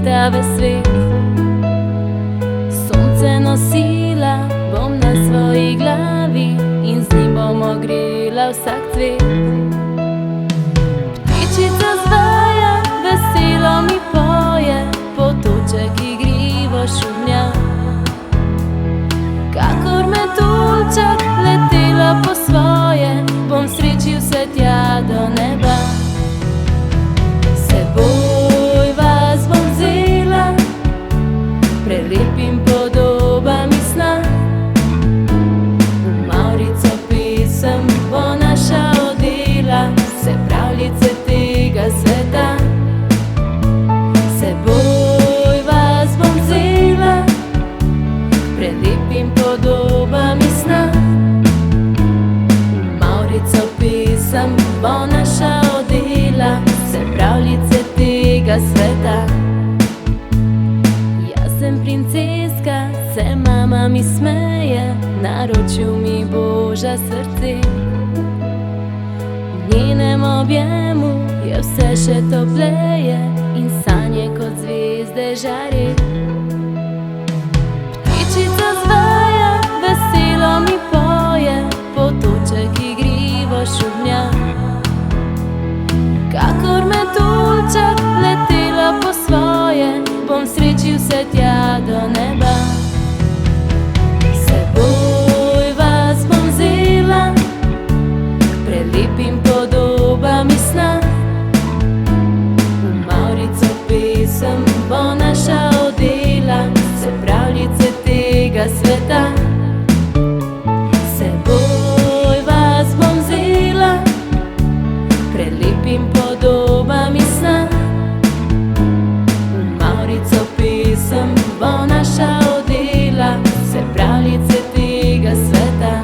leta ves svet. Sonce nosila bom na svoji glavi in z njim bom ogrela vsak cvet. Ptičica zvaja, veselo mi poje, potoček igrivo šumlja. Kakor metuljček letela po svoje, bom sreči vse tja do neba. Seboj vas bom vzela, prelepim podobami sna. V mavrico pisem bo naša odela, vse pravljice tega sveta. Seboj vas bom vzela, prelepim podobami sna. V mavrico pisem bo naša odela, vse pravljice tega sveta. Jaz sem princeska, se mama mi smeje, naročil mi Boža srce. V njenem objemu je vse še topleje in sanje kot zvezde žari. Ptičica zvaja, veselo mi poje, potoček igrivo šumlja. Kakor metuljček letela po svoje, bom sreči vse tja do neba. Seboj vas bom vzela, prelepim podobami sna. V mavrico pisem bo naša odela, vse pravljice tega sveta. Seboj vas bom vzela, prelepim podobami sna. V mavrico pisem bo naša odela, vse pravljice tega sveta.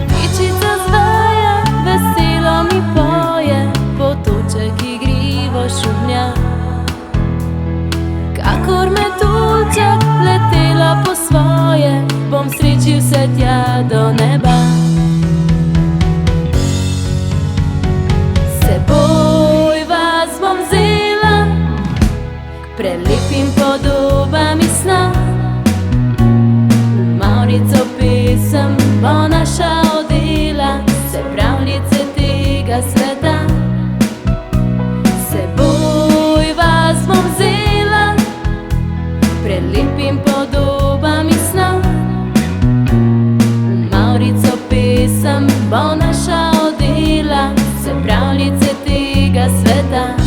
Ptičica zvaja, veselo mi poje, potoček igrivo šumlja. Kakor metuljček letela po svoje, bom sreči vse tja do neba. Seboj vas bom vzela, prelepim podobami sna. V mavrico pisem bo naša odela, vse pravljice tega sveta. Seboj vas bom vzela, prelepim podobami sna. V mavrico pisem bo naša odela, vse pravljice tega sveta.